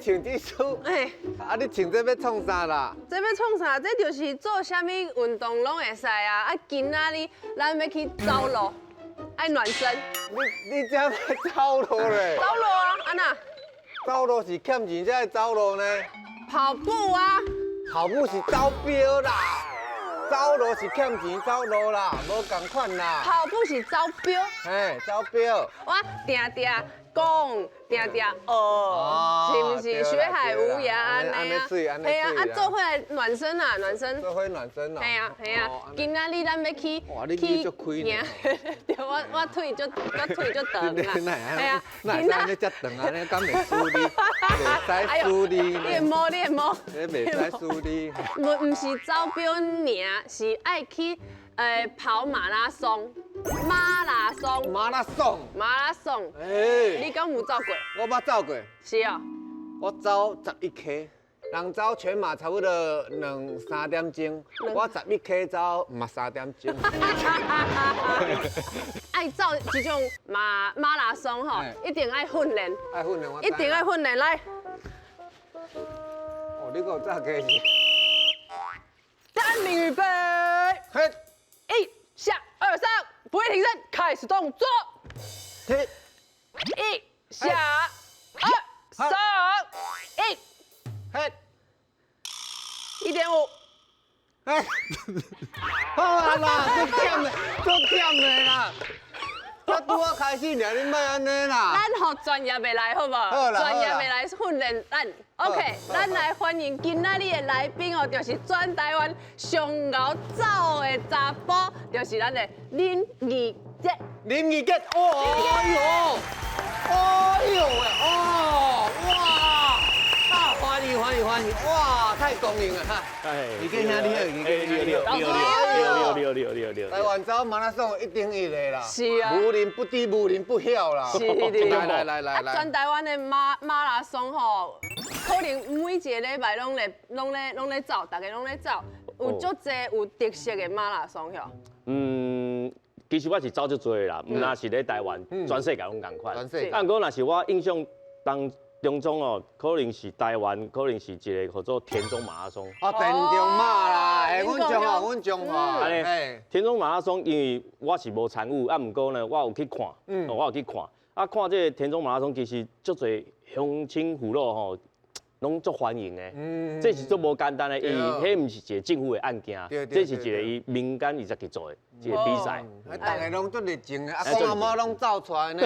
穿这束，啊，你穿这要创啥啦？这要创啥？这就是做啥物运动拢会使啊！啊，今仔日咱要去走路，爱暖身。你这要走路嘞？走路啊，安那？走路是欠钱才会走路呢？跑步啊！跑步是走标啦，走路是欠钱走路啦，无同款啦。跑步是走标。嘿，走标。我定定讲，定定学，是不是？学海无涯安尼啊？系啊，啊做伙来暖身啊，暖身。做伙暖身哦。系啊，系啊。今仔日咱要去行，对，我腿就长啦。系啊，今仔日遮长啊，你敢袂输你？袂使输你。你会摸，你会摸。你袂使输你。唔是走标尔，是爱去跑马拉松。马拉松。马拉松。马拉松。你敢有走过？我捌走过。是啊。我走11K， 人走全马差不多2、3点钟，我11K 走嘛3点钟。爱走这种马拉松吼，一定爱训练。爱训练我。一定爱训练来。哦，你个早开始。单名预备。嘿。1下2上，不会停身，开始动作。嘿。1下2上1。嘿。1.5。哎，好啊啦，足忝的啦。我拄啊开始，尔你莫安尼啦。咱互专业的来好不好？好啦。专业的来训练咱。OK， 咱来欢迎今仔日的来宾哦，就是全台湾上敖走的查甫，就是咱的林义杰。林义杰，哦，哎呦，哦，哇！欢迎！哇，太公平了哈！义杰兄你好，义杰你好。台湾走马拉松一定一个啦。是啊。无人不知，无人不晓啦。是来。全台湾的马拉松吼，可能每一个礼拜拢咧走，大家拢咧走，有足侪有特色的马拉松吼。其实我是走足多啦，唔那是咧台湾，全世界拢共款。全世界。但如果若是我印象当中哦，可能是台湾，可能是一个叫做田中马拉松。哦，田中马啦，阮中华。田中马拉松，因为我是无参与，啊，毋过呢，我有去看，我有去看。啊，看这个田中马拉松，其实足侪乡亲父老吼，拢足欢迎的。这是足无简单的，伊迄毋是一个政府的案件，这是一个伊民间伊才去做的一个比赛。大家拢足热情的，阿公阿妈拢走出来呢，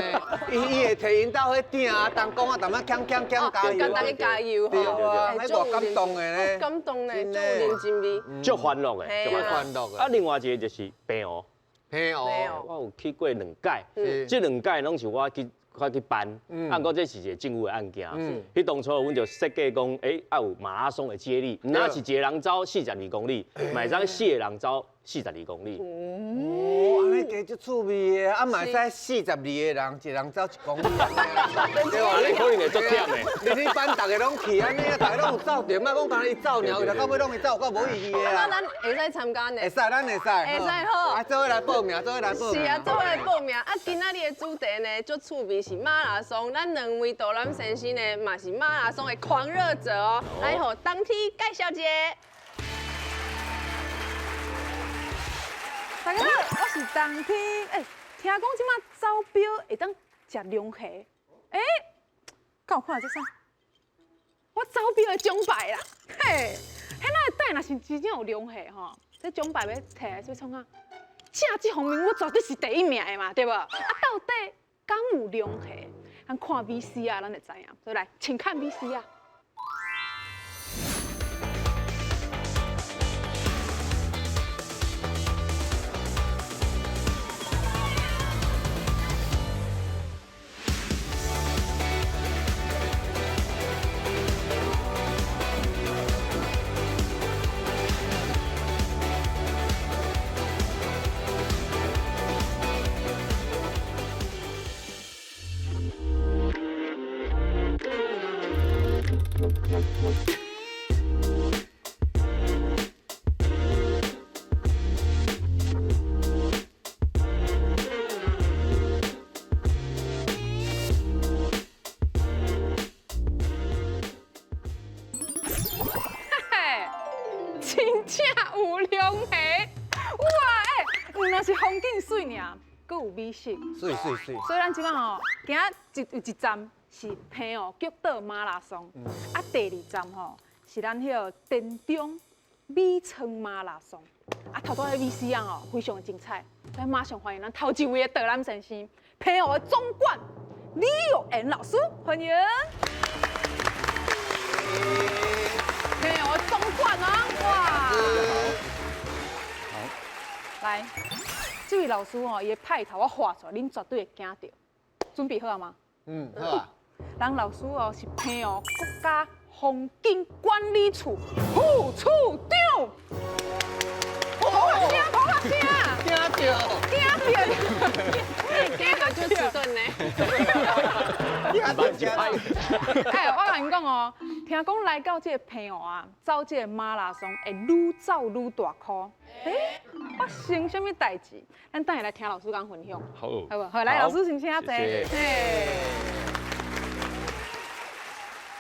伊会提因兜去顶啊，当讲啊，淡仔锵加油，跟大家加油，对啊，迄偌感动的呢，感动的，足认真味，足欢乐的，足欢乐的。啊，另外一个就是平湖，我有去过2届，这2届拢是我去办，啊，不过这是一个政府的案件。迄当初阮就设计讲，要有马拉松的接力，那是一个人走42公里，买张4个人走42公里。哦，安尼加足趣味的，啊，嘛使42个人，一人走1公里。对啊，你可能会足忝的。你班大家拢去安尼啊，大家拢有走着，莫讲干伊走尔，为了到尾拢会走，够无意义的啦。那咱会使参加呢？会使，咱会使好。啊，做伙来报名。是啊，做伙来报名。啊，今仔日的主题呢，足趣味是马拉松。咱2位导览先生呢，嘛是马拉松的狂热者哦。来，互当梯介绍者。大家好，我是当梯。听讲即马走标会当食龙虾，敢有看这啥？我走标的奖牌啦，嘿，迄那袋若是真正有龙虾吼，这奖牌要摕来做创啊？正这方面我绝对是第1名的嘛，对无？啊，到底敢有龙虾？咱看 VCR 咱就知影。所以来，请看 VCR。正有龙虾，哇！若是风景水尔，阁有美食。水。所以咱即摆吼，今仔有一站是平湖菊岛马拉松，啊，第二站吼是咱迄个田中米仓马拉松。啊，头拄迄 VC 啊吼，非常的精彩。咱马上欢迎咱头一位的导览先生，平湖的总管李友恩老师，欢迎。平湖的总管啊，哇！好，来，这位老师哦，伊的派头我画出来，恁绝对会惊到。准备好啊吗？好啊。咱老师哦是平湖国家风景管理处副处长。好啊声，好啊声，惊到，第一个就迟钝呢。哎，我甲你讲哦，听讲来到这个平湖啊，走这个马拉松会愈走愈大颗。发生什么代志？咱等下来听老师讲分享。好，好不？好，来，老师先请坐。谢嘿。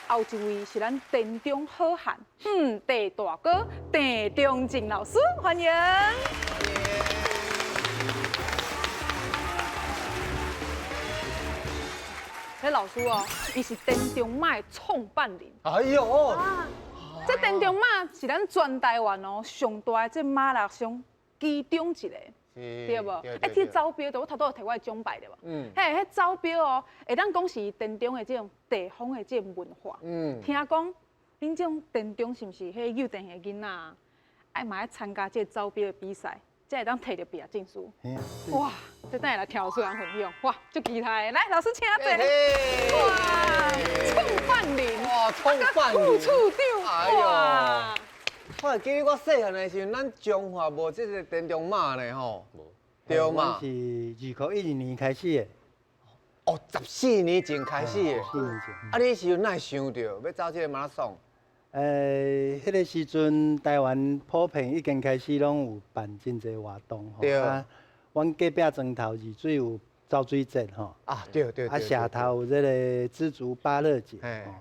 后一位是咱田中好汉，地大哥田中静老师，欢迎。这老师哦，伊是田中马的创办人。哎呦，这田中马是咱全台湾哦上大的这马拉松其中一个。对无？这招标的我头拄有摕我的奖牌对无？迄招标哦，会当讲是田中的这种地方的这种文化。听讲恁这种田中是毋是迄幼稚园的囡仔，爱嘛爱参加这招标的比赛，才会当摕到毕业证书。哇！这等下来听老师人分享，哇，足期待的！来，老师请坐。哇，创办人，哇，创办人，副处长，哇！我会记得我细汉的时阵，咱中华无这个田中马呢吼，对嘛？是2012年开始的，哦，14年前开始的。 4年前。啊，你是哪会想到要走这个马拉松？迄个时阵台湾普遍已经开始拢有办真侪活动吼。对。啊，阮隔壁庄头二水有走水节吼。啊，对。啊，社头有这个知足芭乐节，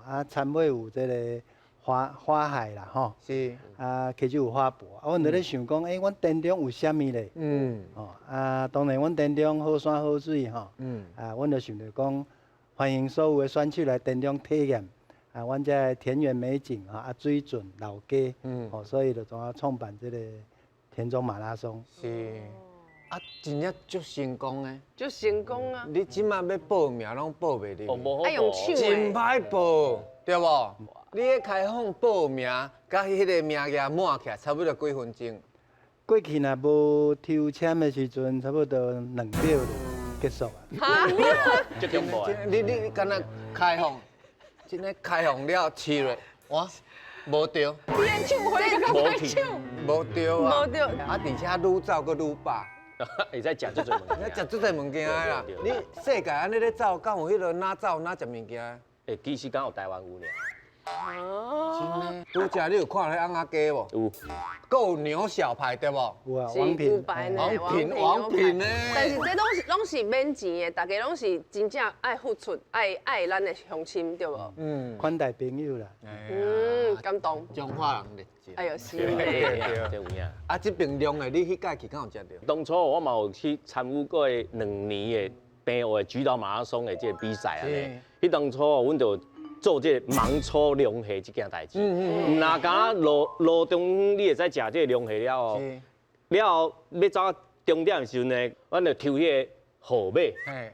啊，田尾有这个花海啦吼。是。啊，溪就有花博，啊，阮就咧想讲，阮田中有啥物咧？哦，啊，当然阮田中好山好水吼。啊，阮就想着讲，欢迎所有的选手来田中体验。 啊，阮这田园美景啊，水圳老街，哦，所以就怎啊创办这个田中马拉松。是，啊，真正足成功的。就成功啊！你即马要报名拢报袂入。爱用手真歹报，对无？你迄开放报名，甲迄个名额满起来，差不多几分钟？过去若无抽签的时阵，差不多2秒就结束啊。足恐怖的。你敢若开放？ 真个开放了7月，哇，无对，编手回个拍手，无对啊，无对啊，而且愈走阁愈饱，会使食足侪物件。你食足侪物件啦。你世界安尼咧走，敢有迄落哪走哪食物件？其实敢有台湾有尔。真的，拄则你有看迄翁仔鸡无？有。阁有牛小排对无？有啊，是王品。王品呢？但是这拢是免钱的，大家拢是真正爱付出，爱咱的乡亲，对无？款待朋友啦。感动。中华人热情。哎呦，是。对，这有影。啊，这边量的，你迄届去敢有食着？当初我嘛有去参与过2年的平湖的菊岛马拉松的这个比赛安尼。迄当初阮就。 做这盲抽龙虾这件代志，唔那敢路中你会使食这个龙虾了后，了后要走到终点的时阵呢，阮就抽迄个号码。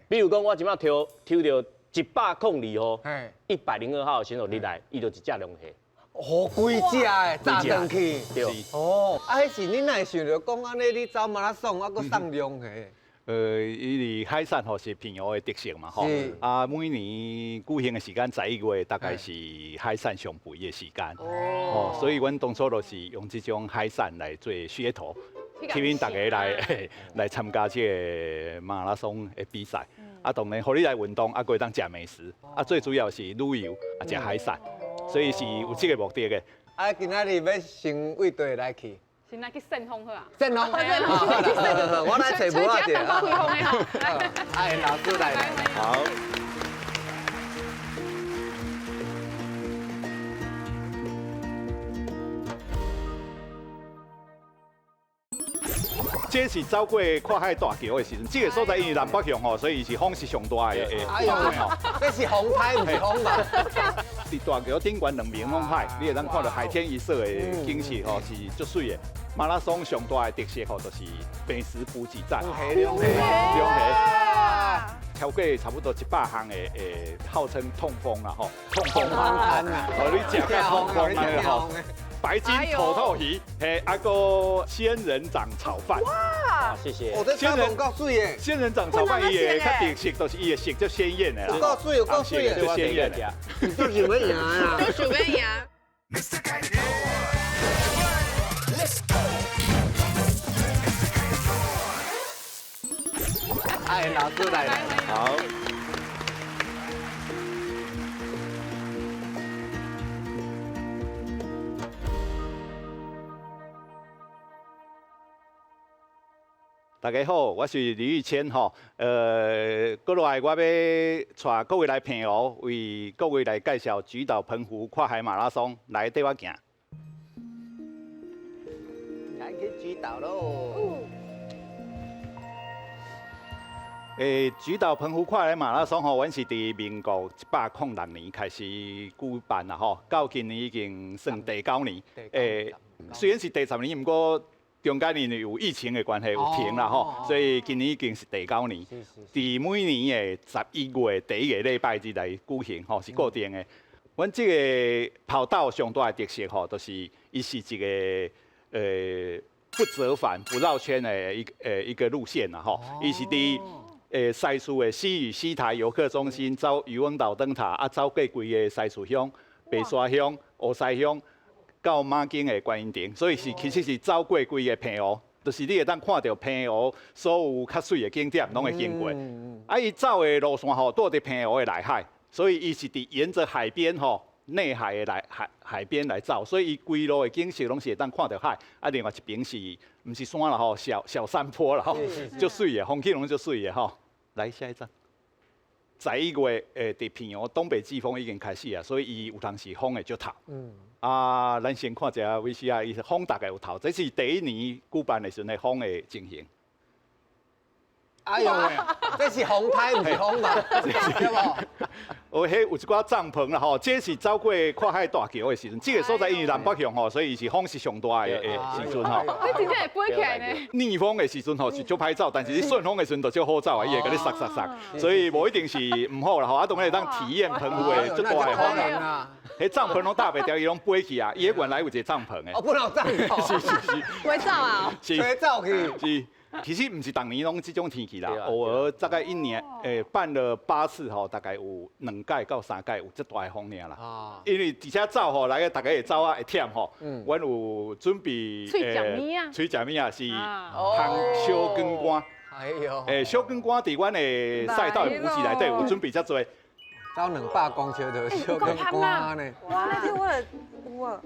比如讲我即摆抽到102号，102号选手入来，伊就一只龙虾。哦，几只的炸上去。对。哦，啊，迄是你哪会想着讲安尼你走马拉松，啊，搁送龙虾？因为海产吼是平湖的特色嘛吼，啊每年举行的时间11月，大概是海产上肥的时间，哦，所以阮当初就是用这种海产来做噱头，吸引大家来参加这个马拉松的比赛。啊，当然，互你来运动，啊，可以当食美食，啊，最主要是旅游，啊，食海产，所以是有这个目的的。啊，今仔日要先为对来去。 先来去顺风好啊！顺风，我来找无仔者啊！哎，老师来了，好。这是走过跨海大桥的时阵，这个所在因为南北向吼，所以伊是风是上大的。哎呦，这是风台不是风吧？伫大桥顶悬两面望海，你会当看到海天一色的景色吼，是足水的。马拉松上大的特色吼，就是平时补给站。两超过差不多100项的号称痛风啦吼，痛风餐啊，你食个痛风啊吼。白金土豆鱼，个仙人掌炒饭。哇，谢谢。我这炒饭够水耶！仙人掌炒饭伊的较特色，就是伊的色就鲜艳的啦。够水，有够水就鲜艳的。你就想要赢啊！都想要赢。哎，老师来了。好。大家好，我是李玉谦吼。过来我要带各位来平湖，为各位来介绍菊岛澎湖跨海马拉松，来跟我行。来去菊岛喽！菊岛澎湖跨海马拉松吼，阮是伫民国106年开始举办啦吼，到今年已经算第9年。虽然是第10年，不过中间因为有疫情的关系有停啦吼，所以今年已经是第9年。伫每年的11月第1个礼拜日来举行吼，是固定的。阮这个跑道上大的特色吼，就是伊是一个不折返、不绕圈的一个路线啦吼，伊是伫西区的西屿西台游客中心走渔翁岛灯塔，啊走过规个西厝乡、白沙乡、乌西乡。到马景的观音亭，所以其实是走过规个澎湖，就是你会当看到澎湖所有较水的景点，拢会经过。啊，伊走的路线吼，住伫澎湖的内海，所以伊是沿着海边吼，内海的海边来走，所以伊规路的景色拢是会当看到海。啊，另外一边是毋是山啦吼，小山坡啦吼，足水的，风景拢足水的吼。来下一站。11月伫澎湖东北季风已经开始啊，所以伊有当时风会足透。啊，咱先看一下 VCR， 伊风大概有透，这是第1年举办的时阵的风的情形。哎呦，这是风台，不是风吧？对不？迄有一寡帐篷啦吼，这是走过跨海大桥的时阵，这个所在因为南北向吼，所以是风是上大的时阵吼。你真正会飞起来呢？逆风的时阵吼是足歹走，但是你顺风的时阵就足好走啊，伊会甲你撒，所以无一定是唔好啦吼。啊，当然会当体验澎湖的足大的风啦。迄帐篷拢搭袂掉，伊拢飞去啊！伊原来有一个帐篷诶。哦，不能帐篷。是。会走啊？是。吹走去。是。其实唔是逐年拢这种天气啦，偶尔大概1年，办了8次吼，大概有2届到3届有这大的风尔啦。啊。因为而且走吼，来个大家会走啊会忝吼。阮有准备脆酱面啊。脆酱面啊是烘小卷干。哎呦。小卷干伫阮的赛道的补给内底有准备遮多。走200公尺的小卷干呢。哇，那天我哇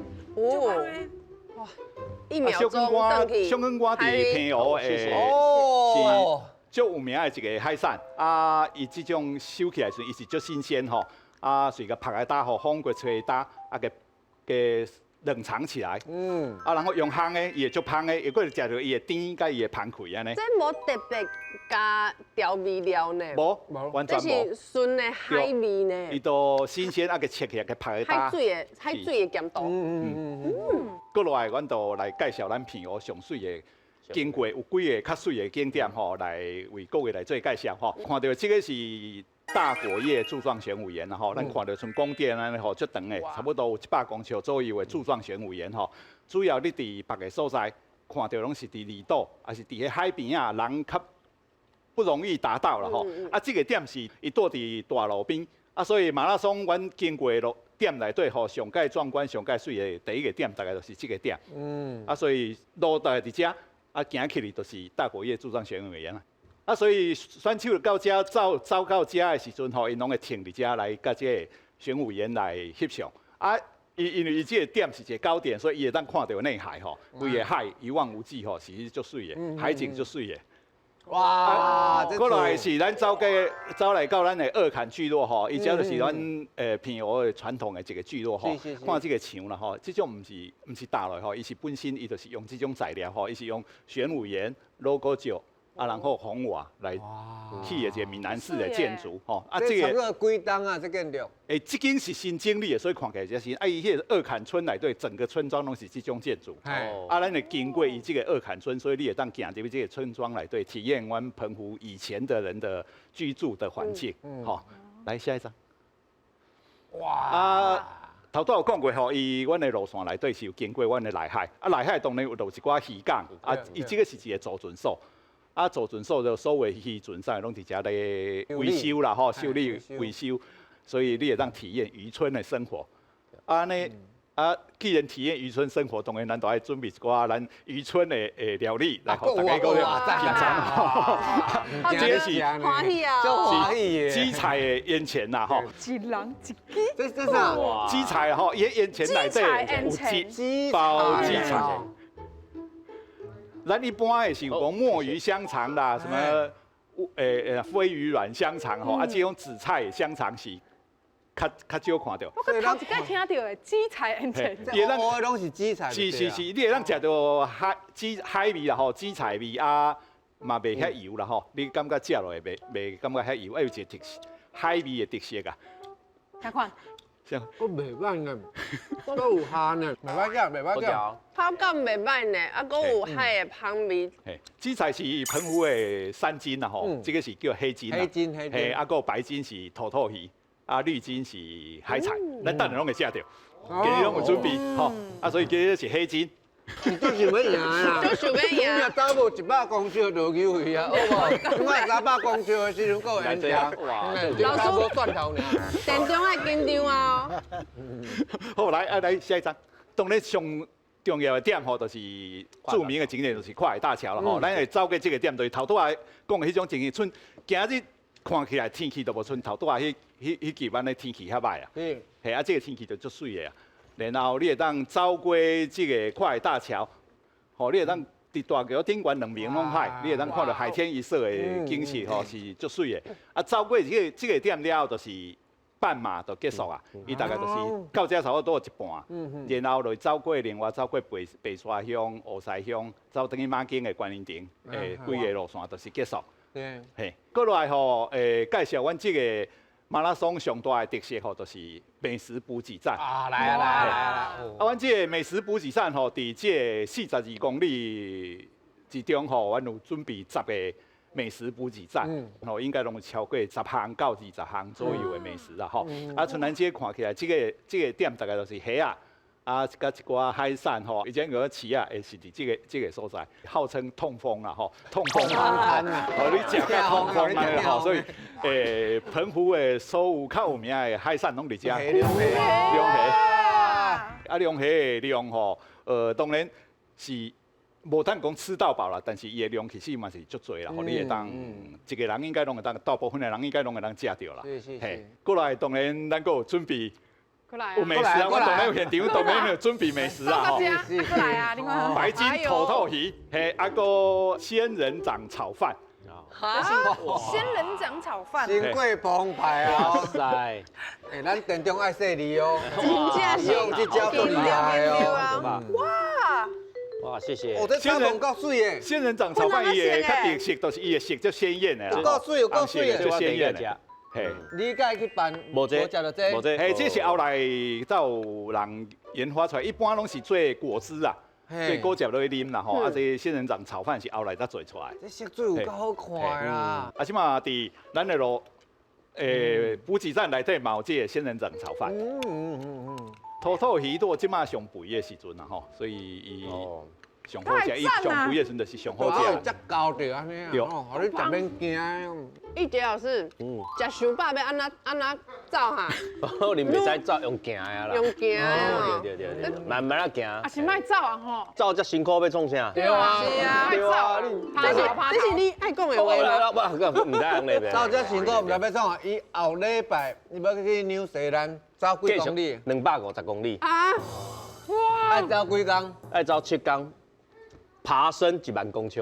，1秒钟登去。小卷干伫澎湖是足有名的一个海产啊！伊这种收起来时，伊是足新鲜吼啊，所以个拍来打，吼风过吹打，啊个冷藏起来。啊，然后用烘的，伊会足香的，如果食到伊的甜，甲伊的香气安尼。这无特别加调味料呢？无，完全无。这是纯的海味呢。伊都新鲜，啊个切起来，个拍来打。海水的咸度。过来，阮就来介绍咱澎湖上水的。经过有几个较水的景点吼，来为各位来做介绍吼。看到这个是大果叶柱状玄武岩啦吼，咱看到像宫殿安尼吼，足长的，差不多有100公尺左右的柱状玄武岩吼。主要你伫别个所在看到拢是伫离岛，还是伫个海边啊，人较不容易达到啦吼。啊，这个点是伊住伫大路边，啊，所以马拉松阮经过路点内底吼，上界壮观、上界水的第1个点，大概就是这个点。啊，所以路大概伫遮。啊，行起嚟就是大果叶柱状玄武岩啦。啊，所以选手到遮走到遮的时阵吼，因拢会停伫遮来甲这个玄武岩来翕相。啊，因为伊这个点是一个高点，所以伊会当看到内海吼，规个海一望无际吼，是足水的，海景足水的。哇，过来是咱走来到咱的二坎聚落吼，伊只要就是咱平湖的传统的一个聚落吼。看这个墙啦吼，这种唔是搭落吼，伊是本身伊就是用这种材料吼，伊是用玄武岩、罗锅石然后红瓦来起的一个闽南式的建筑吼。这差不多几栋啊？这建筑？这间是新建立的，所以看起来就是伊迄个二坎村内底整个村庄拢是这种建筑。咱会经过伊这个二坎村，所以你会当行入这个村庄内底体验阮澎湖以前的人的居住的环境。好，来下一张。哇！头拄有讲过吼，阮的路线内底是有经过阮的内海，内海当然有一寡渔港，伊这个是一个造船所。造船所的所有渔船上拢伫遮咧维修啦，吼，修理维修，所以你会当体验渔村的生活。既然体验渔村生活，当然咱都爱准备一寡咱渔村的料理来互大家个品尝。这个是欢喜啊，是鸡菜的烟钱呐，吼。一人一鸡。这是啥？鸡菜吼，伊烟钱内底有鸡包鸡菜。咱一般的是有讲墨鱼香肠啦，什么飞鱼软香肠吼，这种紫菜香肠是较少看到。我头一摆听到的鸡菜烟钱。这乌的拢是鸡菜。是，你会当食到海味啦吼，鸡菜味嘛袂遐油啦吼，你感觉食落会袂感觉遐油，还有一个特色海味的特色啊。看看。我袂歹呢，都有虾呢，袂歹食，袂歹食。口感袂歹呢，佫有海的香味。紫菜是澎湖的山金啦吼，这个是叫黑金啦。黑金。佫白金是土鱼，绿金是海产，咱等下拢会食到。今日拢有准备吼，所以今日是黑金。你都想要赢啦！都想要赢。你若走无100公尺就机会啊，好无？你莫300公尺的时阵够会赢。老师无赚头呢。店中爱紧张啊！好，来下一张。当然上重要的点吼，就是著名的景点就是跨海大桥了吼。咱会走过这个点，就是头拄仔讲的迄种情形。村今日看起来天气都无像头拄仔迄几晚的天气遐歹啊。这个天气就足水的啊。然后你会当走过这个跨海大桥，吼，你会当伫大桥顶悬2面拢海，你会当看到海天一色的景色，吼，是足水的。走过这个点了后，就是半马就结束啊。伊大概就是到这差不多一半，然后就走过另外走过白沙乡、乌西乡，走等于马景的观音亭，规个路线就是结束。嘿，过来吼，介绍阮这个马拉松上大的特色吼，就是美食补给站。来。阮这个美食补给站吼，伫这42公里之中吼，阮有准备10个美食补给站，吼，应该拢有超过10项到20项左右的美食啦吼。像咱这看起来，这个点大概就是虾甲一寡海产吼，以前个饲啊，也是伫这个所在，号称痛风啦吼，痛风餐啊，你食甲痛风啊吼，所以澎湖的所有较有名的海产拢伫遮。龙虾的量吼，当然是无通讲吃到饱啦，但是伊的量其实嘛是足多啦，吼，你会当一个人应该拢会当，大部分的人应该拢会当食到啦。嘿，过来当然咱阁有准备。有美食啊！我当然有现场，当然有准备美食啊！过来啊！另外白金土鱼，嘿，个仙人掌炒饭。仙人掌炒饭。新贵澎湃啊！塞，咱店中爱说你哦，真正是用这招最厉害哦！哇，谢谢。这炒饭够水的。仙人掌炒饭伊的较特色，就是伊的色足鲜艳的啦。够水，有够水的，足鲜艳的。你该去办，无这，这是后来才有人研发出来，一般拢是做果汁啊，做果汁落去啉啦吼。这仙人掌炒饭是后来才做出来。这色水有够好看啦！即嘛伫咱的路，补给站内底嘛有这个仙人掌炒饭。土鱼都即嘛上肥的时阵啦吼，所以伊上好食，伊上肥的时阵就是上好食。只高着安尼啊，互你食免惊。玉杰老师，食伤饱要安怎走哈？你袂使走用行的啦。用行的。对，慢慢啊行。啊是莫走啊吼。走遮辛苦要创啥？对啊。是啊。对啊。这是你爱讲的话吗？我唔知样那边。走遮辛苦唔知要创啊？伊后礼拜伊要去纽西兰走几公里？250公里。啊！哇！爱走几工？爱走7天。爬升1万公尺，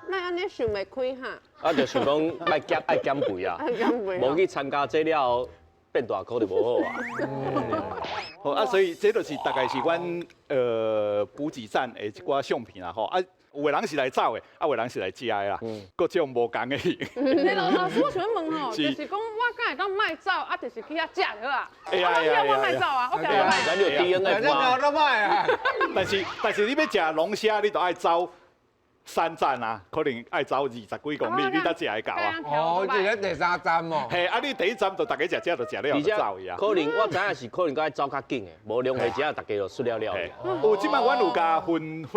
那安尼想袂开哈？啊，就想讲爱减肥啊，无去参加这了变大颗就无好啊。好啊，所以这就是大概是阮补给站的一寡相片啦吼啊。有的人是来走的，啊，有的人是来食的啦，各种无同的。老师，我想问吼，就是讲我敢会当卖走，啊，就是去遐食就好啊。我卖走啊，我敢卖。咱就 DNA 我都卖啊。但是你要食龙虾，你都爱走3站啊，可能爱走20几公里，你才食会到啊。哦，这个第3站哦。嘿，啊，你第1站就大家食就食了，就走呀。可能我知影是可能该走较紧的，无龙虾只大家就输了了。有即摆阮有加分批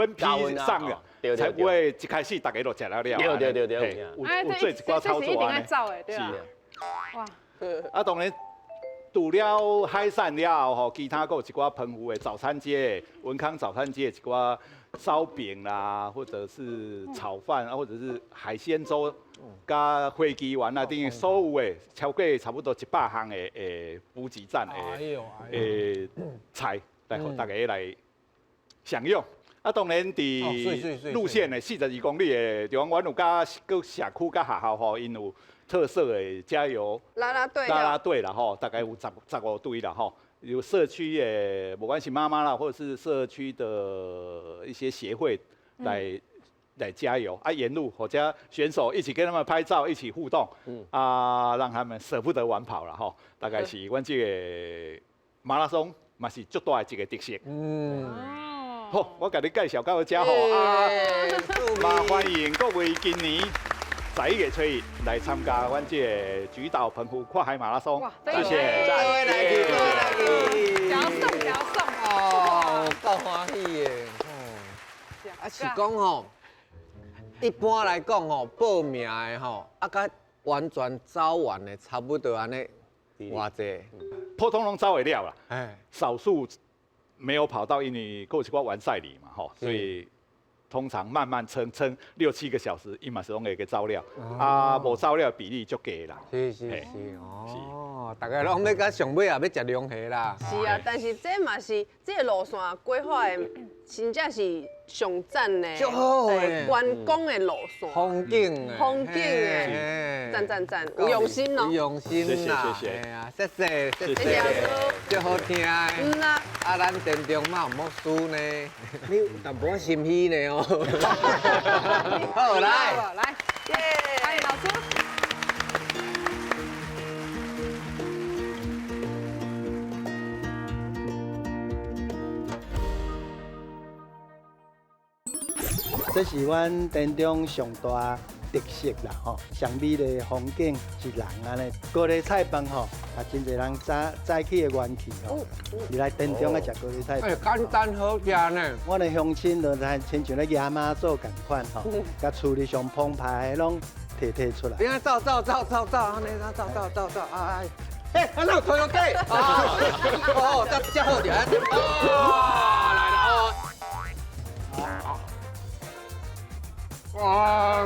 送的。才不会一开始大家都食了了。对。有做一寡操作啊。是啊。哇。啊，当然，除了海产了吼，其他还有一寡澎湖的早餐街、文康早餐街一寡烧饼啦，或者是炒饭啊，或者是海鲜粥，加飞机丸啊，等于所有的超过差不多100项的补给站的菜，来互大家来享用。啊，当然，伫路线的42公里的地方，阮有加个社区加学校吼，因有特色的加油啦啦队啦吼，大概有15队啦吼，有社区的，不管是妈妈啦，或者是社区的一些协会来加油啊，沿路或者选手一起跟他们拍照，一起互动，啊，让他们舍不得晚跑啦吼，大概是阮这个马拉松嘛是最大的一个特色。好，我甲你介绍到遮好啊！嘛欢迎各位今年11月初1来参加阮这个菊岛澎湖跨海马拉松。谢谢。调送。哦，够欢喜的。啊是讲吼，一般来讲吼，报名的吼，啊，甲完全走完的差不多安尼偌济。普通拢走会了啦，哎，少数。没有跑到，因为过去我完赛里嘛，吼，所以通常慢慢撑6、7个小时，伊嘛是拢会去走了，啊，无走了比例足低啦。是哦，大家拢要甲上尾也要食龙虾啦。是啊，但是这嘛是这个路线规划的，真正是上赞的，足好的观光的路线，风景的，赞，有用心哦，有用心啦，谢谢，哎呀，谢谢，足好听的。啦，啊，咱田中嘛有冇输呢？你有淡薄心虚呢哦。好，来，耶，欢迎老师。这是阮田中上大特色啦吼，上美的风景是人安尼，高丽菜饭吼，啊真侪人早起的元气吼，你来田中啊食高丽菜饭。简单好食呢。我的乡亲就亲像咧野马做共款吼，甲厝里上澎湃拢摕出来。别走，安尼走，哎，哎，啊那推个底，哦，这好点，哦，来了哦。哇，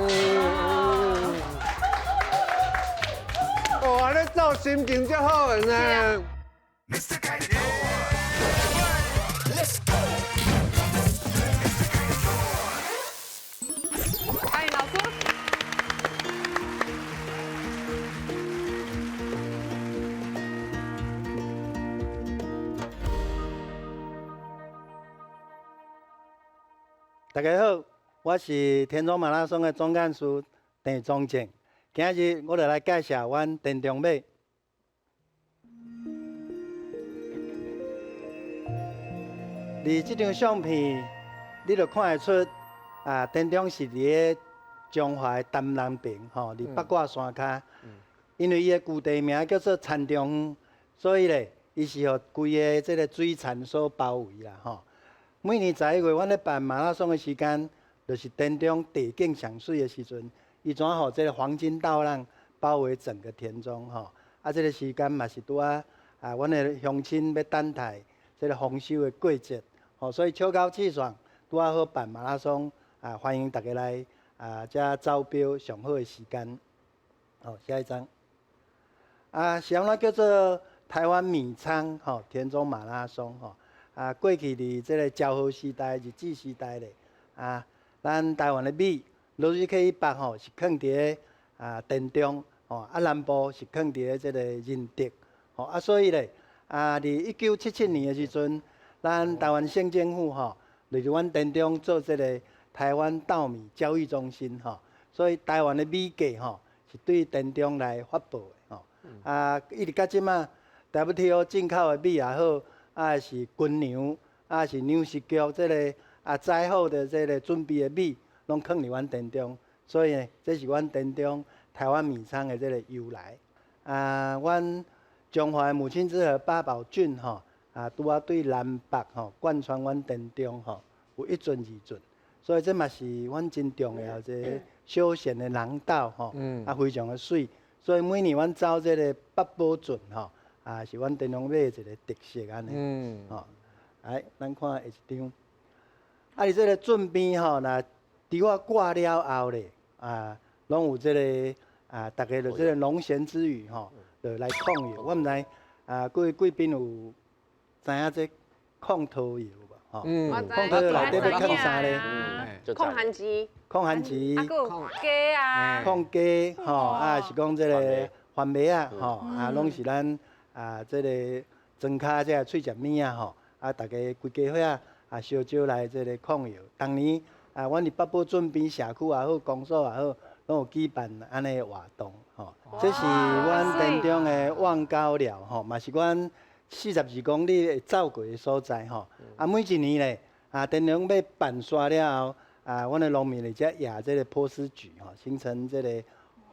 你走心情就好个呢。欢迎老师。大家好，我是田中马拉松的总干事郑宗正。今日我就来介绍阮田中马。伫这张相片，你就看得出，田中是伫个中华的东南边，吼，伫八卦山骹。因为伊的旧地名叫做田中，所以咧，伊是互规个这个水田所包围啦，吼。每年11月，阮咧办马拉松的时间，就是田中地景上水的时阵，伊怎互这个黄金稻浪包围整个田中吼。啊，这个时间嘛是拄阮的乡亲要等待这个丰收的季节，吼，所以秋高气爽，拄好办马拉松，欢迎大家来遮招标上好的时间。好，下一张。是安怎叫做台湾米仓吼田中马拉松吼。过去伫即个昭和时代、日治时代咧，咱台湾的米落水溪以北吼是放伫田中，吼南部是放伫即个仁德，吼所以咧伫1977年的时阵，咱台湾省政府吼就伫阮田中做即个台湾稻米交易中心吼，所以台湾的米价吼是对田中来发布的吼，一直到即马 WTO 进口的米也好，是军粮，是粮食局即个载好的即个准备的米，拢放伫阮田中，所以呢，这是阮田中台湾米仓的即个由来。阮中华的母亲之河八宝郡吼，拄啊对南北吼贯穿阮田中吼，有1圳2圳，所以这嘛是阮真重要一个休闲的廊道吼，非常的水。所以每年阮走这个八宝圳吼，是阮田中尾的一个特色安尼。吼，来，咱看下一张。伫这个圳边吼，那伫我挂了后咧，拢有这个大家就这个农闲之余吼，就来控油。我毋知各位贵宾有知影这控土油无？吼，控土油内底要控啥咧？控寒机，控寒机，还有鸡啊，控鸡吼，是讲这个番麦啊，吼，拢是咱这个庄脚这个脆食物啊，吼，大家规家伙烧酒来这个控油。当年阮伫北部圳边社区也好，公所也好，拢有举办安尼的活动，吼。这是阮田中的望高寮，吼，嘛是阮42公里会走过的所在，吼。每一年咧，田中要办煞了后，阮的农民嚟遮野这个波斯菊，吼，形成这个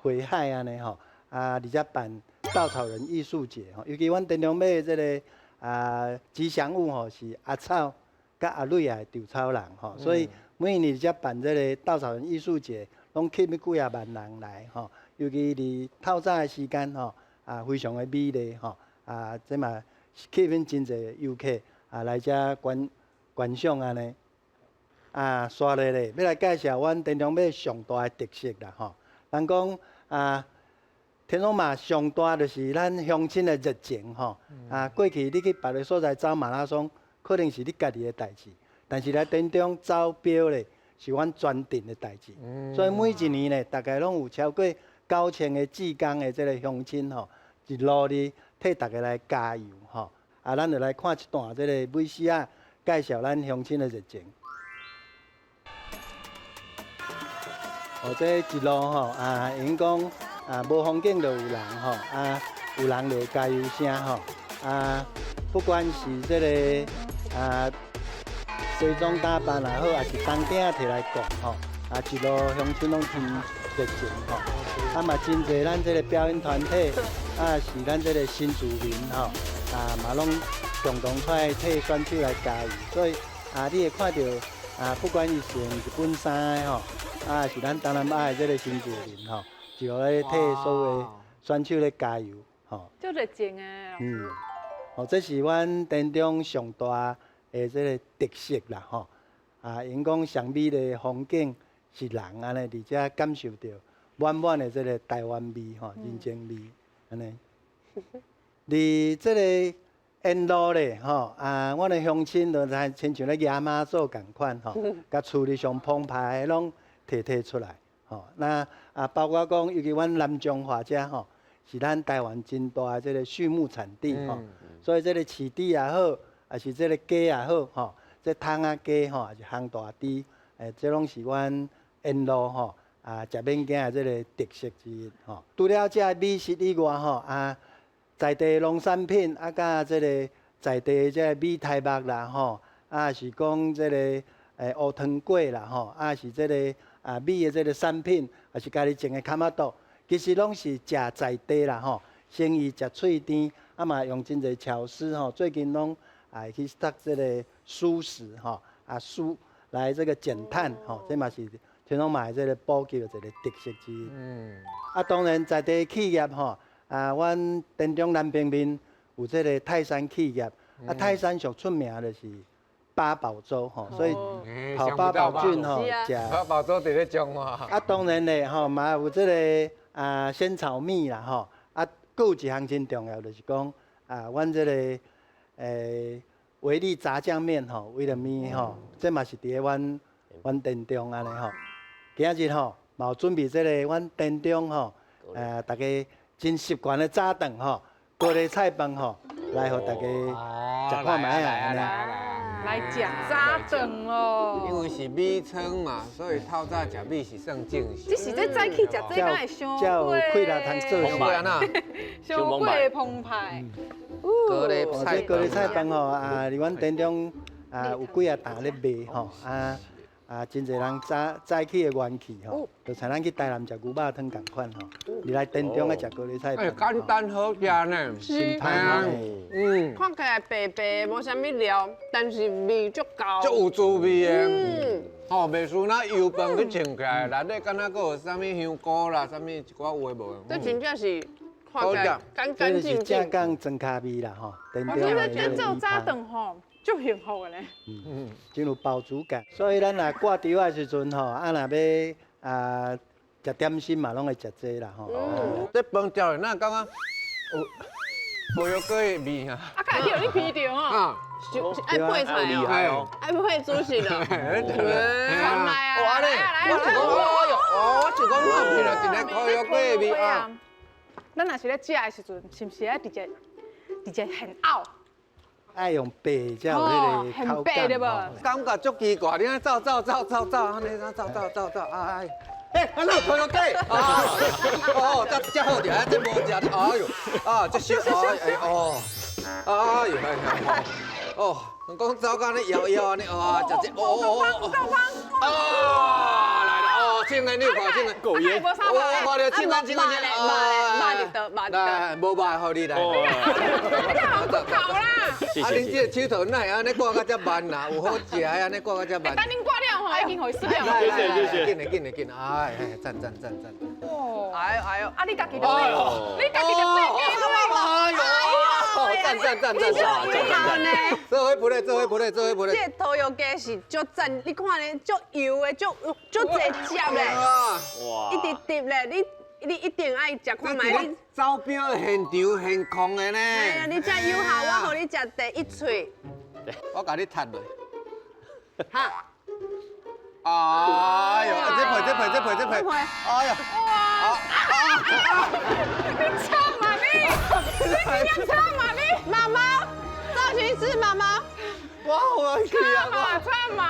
回海安尼，吼。而且办稻草人艺术节，吼，尤其阮田中尾这个吉祥物，吼，是阿草甲阿蕊的稻草人，吼，所以每年遮办这个稻草人艺术节，拢吸引几啊万人来，吼，尤其伫透早的时间，吼，非常的美丽，吼，这嘛吸引真侪游客来遮观赏安尼。刷落咧，要来介绍阮田中尾上大的特色啦，吼。人讲田中马上大就是咱乡亲的热情，吼。过去你去别个所在走马拉松，可能是你家己的代志，但是来田中走标咧，是阮专程的代志。所以每一年咧，大概拢有超过9000个志工的这个乡亲，吼，一路哩替大家来加油，吼。咱就来看一段这个美食介绍咱乡亲的热情。这一路吼，因讲无风景就有人吼，有人就加油声吼，不管是这个西装打扮也好，还是当鼎摕来讲吼，一路乡亲拢真热情吼，嘛真侪咱这个表演团体，是咱这个新住民吼，嘛拢共同出来替选手来加油，所以你会看到不管伊是用日本衫的吼。是咱东南亚的这个新住民吼，就来替所有的选手来加油吼。就热情的。这是阮田中上大的这个特色啦吼。因讲上美的风景是人安尼，而且感受到满满的这个台湾味吼，人情味安尼。伫这个沿路咧吼，阮的乡亲就亲像咧野马祖共款吼，甲厝里上澎湃的拢摕出来，吼，那包括讲，尤其阮南中华遮吼，是咱台湾真大的这个畜牧产地吼，所以这个饲猪也好，还是这个鸡也好，吼，这汤啊鸡吼，也是烘大猪，这拢是阮沿路吼食免惊的这个特色之一吼。除了这美食以外吼，在地农产品甲这个在地这个米苔目啦吼，是讲这个乌汤粿啦吼，是这个。米的这个产品，也是家己种的卡马豆，其实拢是食在地啦吼，生意食脆甜，嘛用真侪巧思吼，最近拢去读这个素食吼，素来这个减碳吼，这嘛是田中马这个补给的一个特色之一。当然在地企业吼，阮田中南平面有这个泰山企业，泰山上出名的是。八宝粥吼，所以跑八宝郡吼，食八宝粥伫咧中华。当然咧吼，嘛有这个仙草米啦吼，佫有一项真重要，就是讲阮这个维力炸酱面吼，为了面吼，这嘛是伫咧阮田中安尼吼。今日吼，嘛有准备这个阮店中吼，大家真习惯的早顿吼，高丽菜饭吼，来互大家食看卖啊，安尼。来食早顿哦。因为是米仓嘛，所以透早食米是算正这常。是这早起食这敢会伤才有气力通做有啊呐，伤过澎湃。高丽菜这高丽菜饭吼，伫阮店中有几啊担咧卖吼，真侪人早起的元气吼，就像咱去台南食牛肉汤共款吼，你来店中啊食高丽菜哎，饭，简单好食呢。真哎呀香嗯，看起来白白，无啥物料，但是味足够。足有滋味的。嗯，吼，袂输那油饭去称起来，内底敢若佫有啥物香菇啦，啥物一寡有诶无这真正是看起来干这就是干净净。正港装卡味啦吼，店中我觉的得这种早顿吼，足幸福的咧。真有饱足感。所以咱若挂稻的时阵吼，若要食点心嘛，拢会食这啦吼。这饭条那刚刚有油果的味啊。啊，敢会叫你鼻着吼？啊，爱配菜厉害哦，爱配主食的。上来啊！哦，安尼，我是讲，哦哟，我是讲，我闻到一个烤油果的味啊。咱若是咧食的时阵，是不是爱直接很拗？爱用白才有迄个口很白对感不？感觉足奇怪，你安走，安尼走，哎，安那烤油果啊？哦，这好食，这无食，哎呦，这小，哎呦，哦，讲走到安尼摇安尼，哇，食这，来了，请来你看，请来，够烟，我看到请来，麻的得，麻的得。来，无卖，互你来。好啦，啊，恁这个手头哪会安尼挂到遮慢啦？有好食的安尼挂到遮慢。等恁挂了吼，已经回死了。谢谢紧来，哎，赞。哦，哎呦，啊，你家己就背，你家己就背记赞，好呢。做伙不咧。这头油鸡是足赞，你看咧，足油的，足侪汁咧，哇一直滴咧，你一定爱食看卖。你招标现场现控的呢。哎呀，你这有效，我互你食第一喙。我甲你踢落。哈，哎呦，这配。哎呀，你唱嘛你，你唱嘛你，妈妈，造型师妈妈，我好去啊！唱嘛。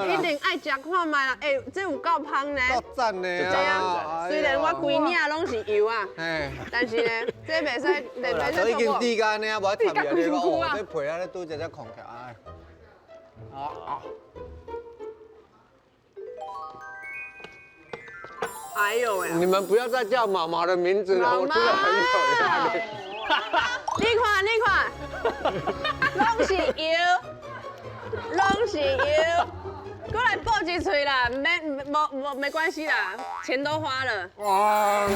一定爱食看卖啦。哎，这有够香呢。够赞的啊！虽然我规领拢是油啊，哎，但是呢，这袂使，都已经做滴干呢，无插入去哦，这配啊，拄只空起来。哎呦喂！你们不要再叫妈妈的名字了，我真的很有压力。你看，拢是油，过来报一嘴啦，没关系啦，钱都花了。哇！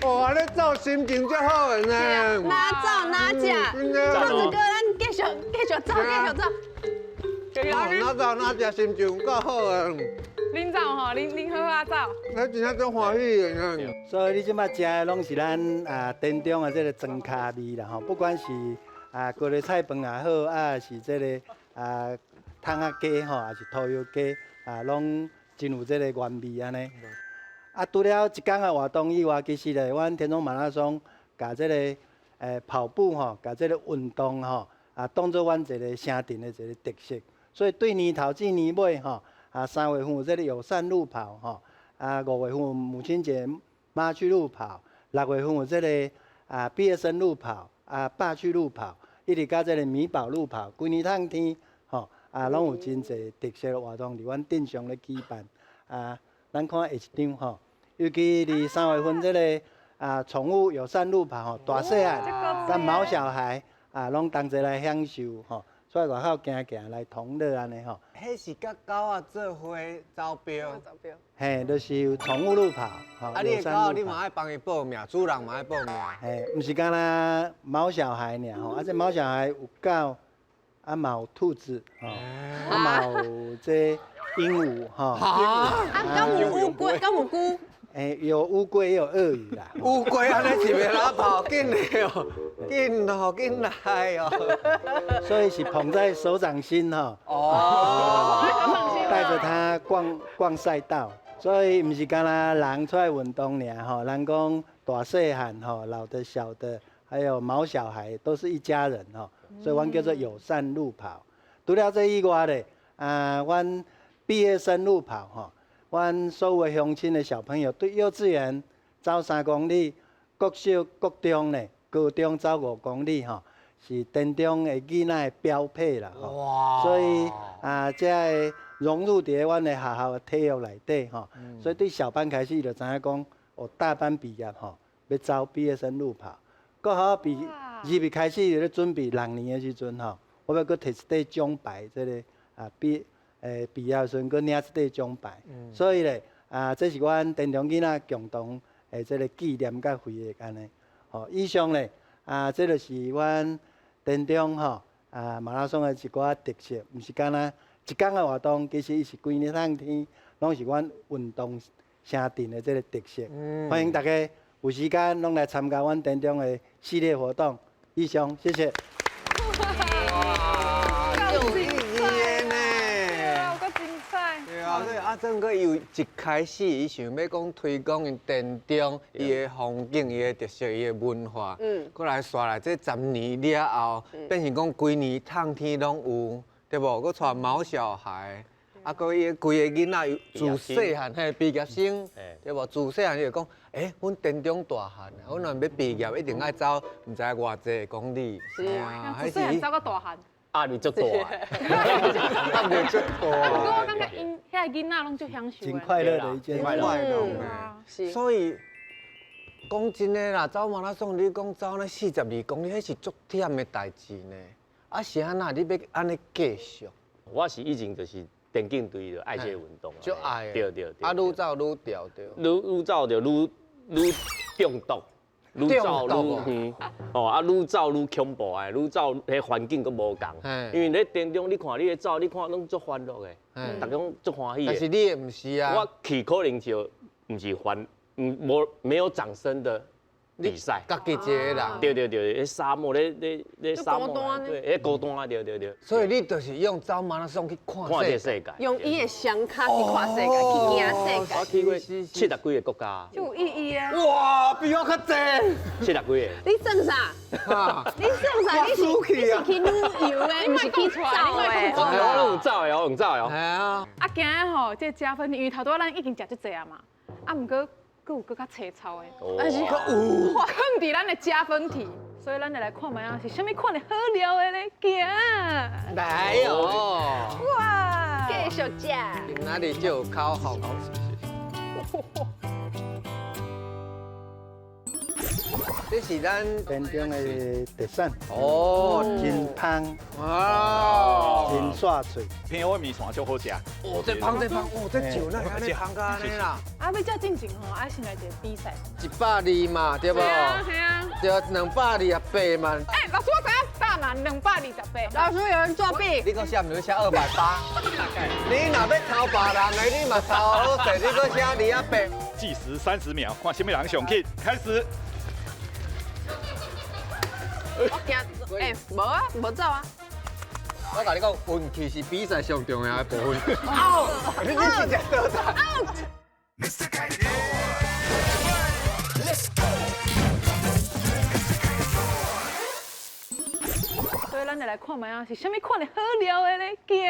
哇，你造心情真好的呢。哪走哪食，兔子哥，咱继续走。哪食心情够好啊！恁走吼，恁好好走。咱真正真欢喜的呢。所以你即摆食的拢是咱店中的这个装卡味啦吼，不管是高丽菜饭也好，是这个汤仔鸡吼，还是土油鸡拢真有这个原味安尼。除了一天的活动以外，其实咧，阮田中马拉松甲这个跑步吼，甲这个运动吼当做阮一个城镇的一个特色。所以对年头至年尾吼，3月份有这个友善路跑吼，5月份有母亲节妈去路跑，6月份有这个毕业生路跑爸去路跑，一直到这个米宝路跑，规年趟天吼拢有真侪特色的活动伫阮镇上咧举办咱看下一张吼，尤其伫3月份这个宠物友善路跑吼，大细汉咱毛小孩拢同齐来享受吼。出来外口行来同乐安尼吼，迄是甲狗仔做伙招标，嘿，就是有宠物路跑，吼，你的狗你跑嘛爱帮伊报名，主人嘛爱报名。嘿，毋是干那毛小孩尔吼，这毛小孩有狗，嘛有兔子吼，嘛有这鹦鹉吼，敢有乌龟？有乌龟也有鳄鱼啦。乌龟安尼是袂拉跑，紧的哦，紧来哦。所以是捧在手掌心哈。哦。带着它逛赛道，所以不是干那人出来运动尔吼，人讲大细汉吼，老的小的，还有毛小孩都是一家人吼，所以阮叫做友善路跑。除了这以外咧，阮毕业生路跑吼，阮所有的乡亲的小朋友，对幼稚园走3公里，国小、国中咧，高中走5公里吼，是田中的囡仔的标配啦吼。哇。所以这融入伫阮的学校的体育内底吼，所以对小班开始就知影讲，哦，大班毕业吼，要走毕业生路跑。国校2月开始就咧准备6年的时阵吼，我要搁摕一块奖牌，这个毕业的时阵搁领一块奖牌。所以咧这是阮田中囡仔共同这个纪念甲回忆安尼。吼，以上咧这就是阮田中吼马拉松的一寡特色，毋是干那一天的活动，其实伊是规日通天，拢是阮运动城镇的这个特色。欢迎大家有时间拢来参加阮田中的系列活动。以上，谢谢。哇，有意义的呢。有够精彩。对啊，所以阿正哥由一开始，伊想要讲推广因田中伊的风景、伊的特色、伊的文化，过来刷来这10年了后，变成讲规年通天拢有，对无？佮带毛小孩，佮伊规个囡仔自细汉嘿毕业生，对无？自细汉就讲，阮田中大汉，阮若要毕业，一定爱走毋知偌济公里。是啊，自细汉走到大汉。压力足大，压力足不过大。我感觉因遐囡仔拢足享受的。真快乐的一件事。快乐是。所以讲真诶啦，走马拉松，你讲走那42公里，迄是足忝的代志呢。是安那？你要安尼继续？我是以前就是田径队就爱这个运动，足爱。对。愈走愈掉对。愈走就愈中毒。愈走愈远，愈走愈恐怖的，愈走迄环境佫无共。因为咧田中，你看你咧走，你看拢足欢乐的，大家足欢喜的。但是你也毋是啊。我去可能就毋是没有掌声的比赛。家己一个人。对，迄沙漠咧沙漠，对，迄孤单，对。所以你就是用走马拉松去看这个世界，用伊的双脚去看世界，去行世界。我去过70几个国家。就有意义啊！哇，比我较济。 70几个。你算啥？你算啥？你是去旅游的，毋是去走的。我有走的，我有走的。系啊。今日吼，这加分，因为头拄咱已经食足济啊嘛，毋过佫有佫较粗糙的，但是佫有放伫咱的加分题，所以咱就来看卖啊，是啥物看的好料的咧？行。来哦。哇！继续食。今仔日就有烤红。这是咱田中的特产哦，真香哇，真刷脆。偏我面线足好食。哦，这香，哦，这酒那安尼香甲安尼啦。啊，要遮进前吼，爱先来一个比赛。 120嘛，对不？系啊。就228嘛。老师，我知影答案228。老师有人作弊。你搁写毋是写280？你若要偷别人的，你嘛偷好势，你搁写280。计时30秒，看什么人上去，开始。 我惊，无啊，无走啊。我甲你讲，运气是比赛上重要的部分。你是只倒台。所以咱就来看卖啊，是啥物看的好料的咧？行。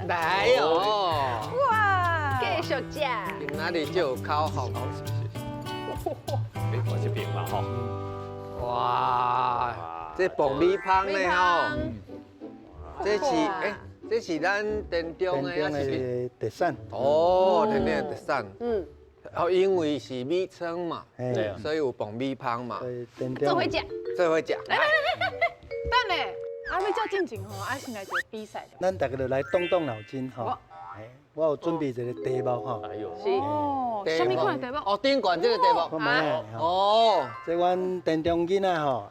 来哦。哇！继续食。今仔日就有烤红。我这边嘛吼。 哇，这爆米香呢吼，这是咱田中的田中的特产。哦，田中的特产。因为是米仓嘛，对所以有爆米香嘛。这会食。这会食。等咧，啊，要照进前吼，爱先来一个比赛。咱大家就来动动脑筋吼。我有准备一个题目吼，哎呦，是哦，什么款的题目？哦，顶管这个题目。我买的吼。哦，这阮田中囡仔吼，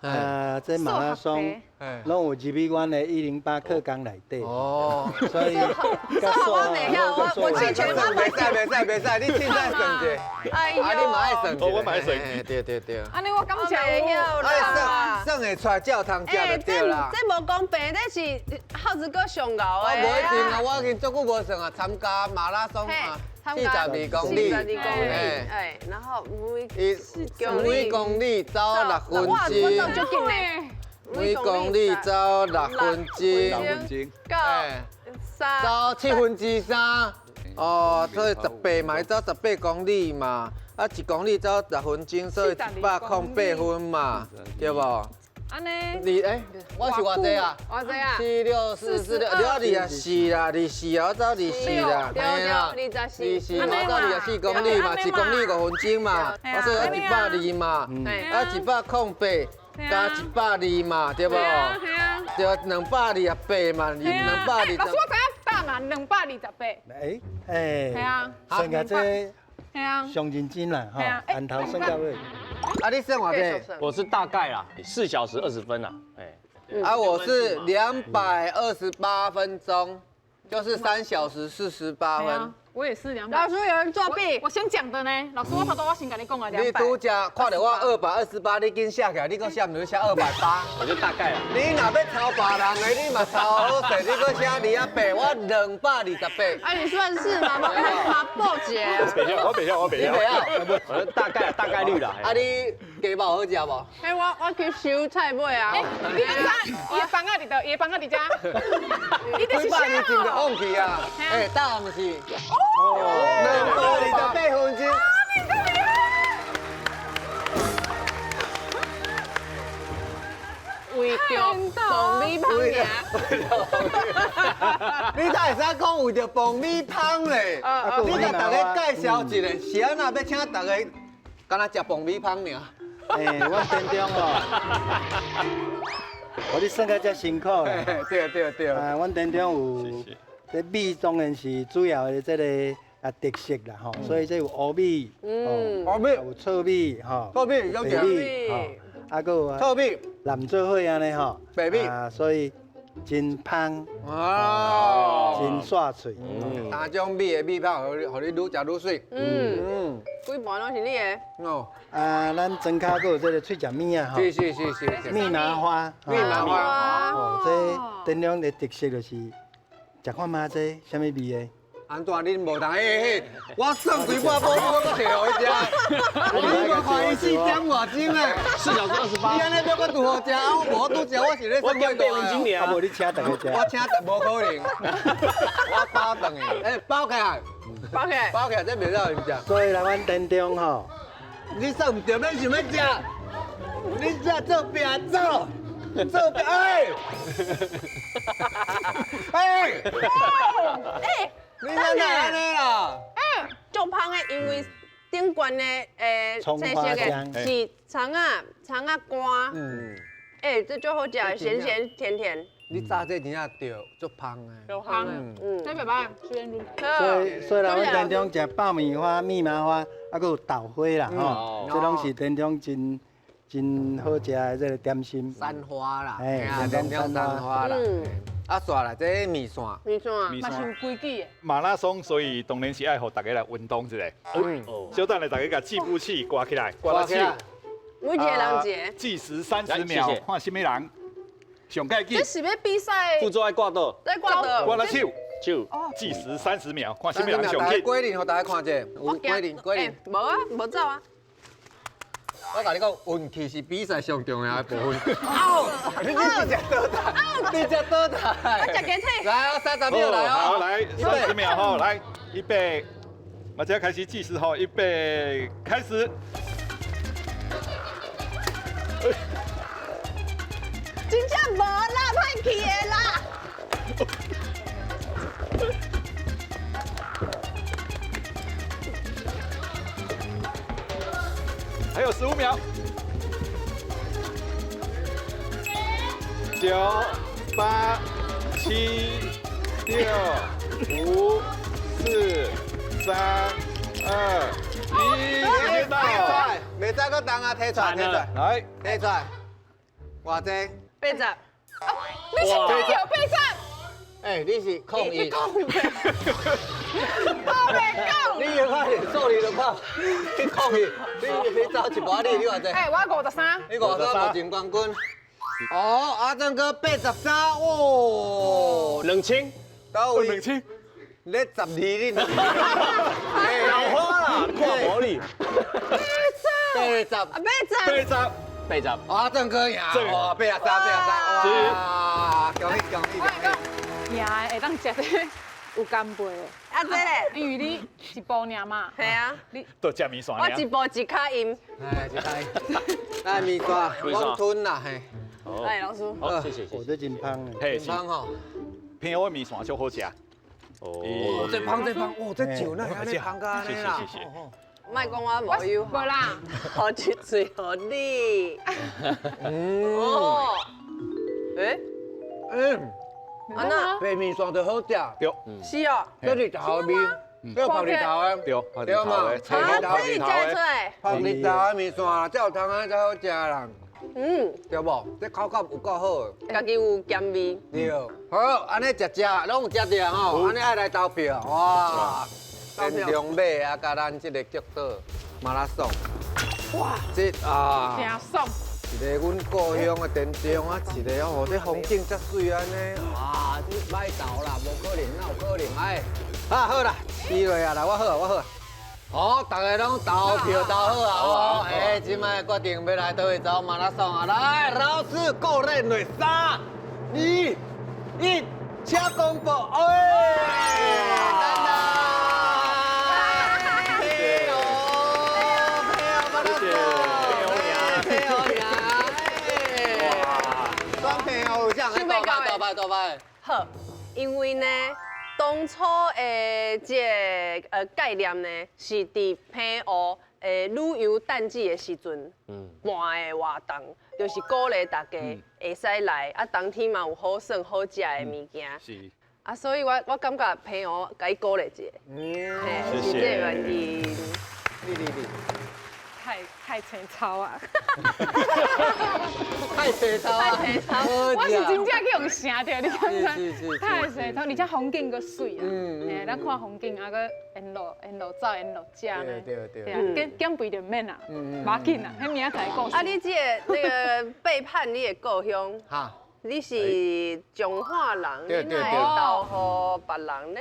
这马拉松拢有入去阮的108课纲内底，哦，所以甲我袂晓，我去全马袂使，你凊彩算者。哎呦，啊，你嘛爱算者。我嘛爱算对。安尼我感觉袂晓啦。算会出来才有通食就对啦。这无公平，这是耗子哥上高我的。无一定啊，我已经足久无算啊，参加马拉松啊，42公里， 42公里，哎，然后每公里走6分我钟，走足紧嘞，每公里走6分6钟，分钟，到走7分之3，哦，所以18嘛，走18公里嘛，啊1公里走10分钟，所以108分嘛，对无？安尼，你我是偌济啊？我知啊。 7、6、4、4、6，24啦，24啊，我走24啦，对24，我走24公里嘛，1公里5分钟嘛，我说120嘛，啊108加120嘛，对不？对，228嘛，老师，我知影答案228。系啊，算下这系啊，上认真啦吼，按头算到尾。啊，你算偌济？我是大概啦，4小时20分啦，哎，啊，我是228分钟，就是3小时48分。我也是200。老师有人作弊，我先讲的呢，老师我头我先跟你讲了你拄200。则看到我228，你紧写起来，你搁写唔是写280？我就大概啦。你若要抄别人的，你嘛抄好势，你搁写280，我228。哎，你算是吗？马报姐。我袂晓，你袂晓？我大概率啦。啊，你鸡肉好食无？哎，我去收菜尾啊。你敢知？伊的房啊伫倒，伊的房啊伫遮。你这是几百年前就放弃啊！哎，答案是228分钟。为着凤梨芳尔。你才会使讲为着爆米香咧？你甲大家介绍一下，是安那要请大家敢若食爆米香尔？阮田中哦，我你算到遮辛苦啦。对。啊，阮田中有这米当然是主要的这个特色啦吼，所以这有乌米，乌米有糙米吼，糙米有白讲米吼，啊个有糙米、蓝做伙安尼吼，白米啊，所以真香，哦，真煞脆。三种米的米泡，互你愈食愈水。规盘拢是你的。哦，啊，咱庄骹还有这个脆食米啊吼，是。蜜麻花，蜜麻花哦，这田中的特色就是食看嘛这什么味的？安怎恁无当？我算几把煲，我搁摕互伊食。你我看伊4点外钟诶4小时28。你安尼要搁拄好食，我无拄食，我是咧算几8分钟啊，尔。无你请大家食。我请无可能，我包顿诶，包起来，包起来，这袂使人食。所以来阮田中吼，你算唔对，咱想要食，你这做饼做饼，你哪来安尼啦？足香的，因为顶悬的葱花香是葱啊干，这就好食，咸咸甜甜。你炸这真正对，足香诶。有香，那袂歹，虽然所以来阮田中食爆米花、蜜麻花，啊，佮有豆花啦吼，这拢是田中真好食的这个点心。山花啦，哎田中山花啦。啊，刷啦，这米线。嘛是有规矩的。马拉松，所以当然是爱互大家来运动一下。小等下大家甲计步器挂起来，挂起来。每一个人一个。计时30秒，看什么人上介紧这。是要比赛，副座爱挂倒，在挂的。挂了手，就计时30秒，看什么人上紧。规定，互大家看者。有规定。无啊，无走啊。我甲你讲，运气是比赛上重要的部分。你这倒台，你这倒台。我食鸡腿。来啊，30秒来好，哦。来30秒吼，来预备，马上开始计时吼，预备开始。真正无啦，歹去的啦。还有15秒。9、8、7、6、5、4、4、3、2、1，时间到。袂再搁动啊，摕出来，摕出来，来，摕出来，偌济？ 8十，你是第九备战，哎，你是控一，我袂讲。你要快点数你就快，你控一，你走一步你偌济？哎，我53。你53无进冠军。哦，阿正哥83，哦， 2000，到位， 2000，你12你，老花啦，看无你80， 8十， 80，阿正哥赢，哇，83，哇，恭喜恭喜恭喜！赢的会当食这有干贝的，啊这嘞，因为你一步尔嘛。系啊，都吃面线我一步一卡音。哎，一台，来米刷，我吞啦嘿，来老师，好，谢谢我谢谢。这真香的。嘿，健康吼。平湖的面线就好食。哦，这芳，哦，这酒那安尼芳甲安尼啦。谢谢。莫讲我无友好，无啦，好一嘴好你。哦，诶，安那白面线就好食，对，是哦，这日头的面，这泡日头的，对，泡日头的，啊，这你食出来，泡日头的面线啦，才有汤啊才好食啦，嗯，对无？这口感有够好，家己有咸味，对。好，安尼食拢有食着吼，安尼爱来投票，哇！电中马啊，甲咱这个脚岛马拉松，哇，这啊，真爽。一个阮故乡的电中啊，一个哦，这风景遮水安尼，哇，这歹投啦，无可能，哪有可能哎？啊，好啦，4月啊，来，我好。好，大家拢投票投好啊，好不好？哎，即摆决定要来倒去走马拉松啊！来，老师个人类3、2、1，请公布，哎，等等。多摆，好，因为呢，当初的这概念呢，是伫平湖旅游淡季的时阵，办的活动，就是鼓励大家会使来，啊，当天嘛有好耍好食的物件，是，啊，所以我感觉平湖甲伊鼓励一下，嘿，是这个原因。你，太青草啊！太青草啊！太青草我是真正去用声着，你感觉？是太青草，而且风景阁水啊！嗯嘿，咱看风景啊，阁沿路走，沿路食呢。对啊，减肥就免啦，无要紧啦，迄明仔载故事。啊，你这个那个背叛你的故乡，哈，你是彰化人，对你哪会投互别人呢？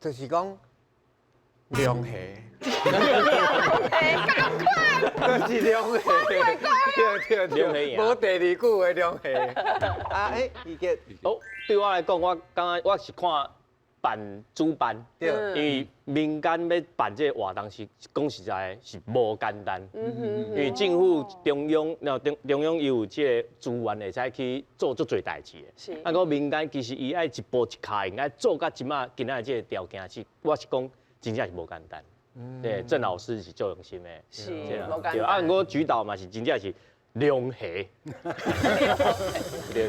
就是讲凉鞋，赶快！就是凉鞋，对，无第二句的凉鞋。啊，伊个哦，对我来讲，我感觉我是看办主办，对，因为民间要办这个活动是讲实在的是无简单，因为政府中央，中央有这个资源会使去做足侪代志的。是啊，个民间其实伊爱一步一脚印，爱做到今仔这个条件是，我是讲真正是无简单。对，郑老师是做用心的，是对无简单对，啊，我指导嘛是真正是凉鞋，对，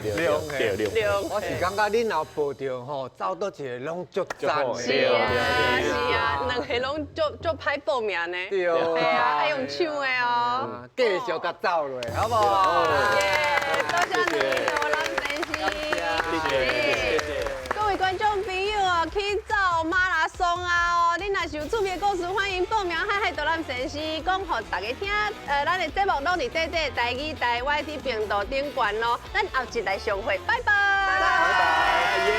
我是感觉恁若报着吼，走倒一个拢足赞的。是啊，两个拢足歹报名呢。对系啊，爱用抢的哦。继续甲走落，好不好？耶，多谢你，我蓝晨曦。谢谢。各位观众朋友哦，去走马拉松啊哦，恁若是有趣味的故事，欢迎报名海海大蓝晨曦，讲互大家听。咱的节目拢伫台语台 YT 频道顶悬咯。咱后一来相会，拜拜。拜拜。耶！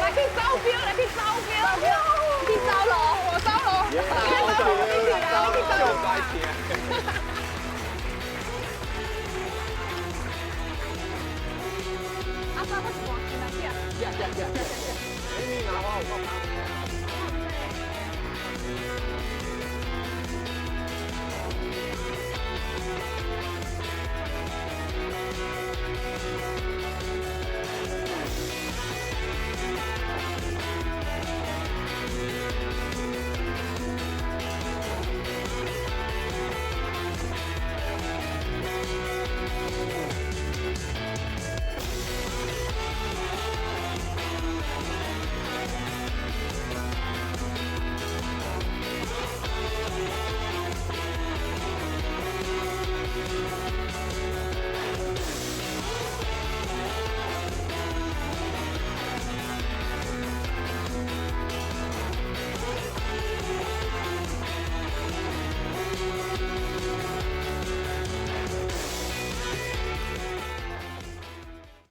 来去招标，去招咯，我招咯，你去招。阿爸，我是王金来呀！你拿我有帮忙。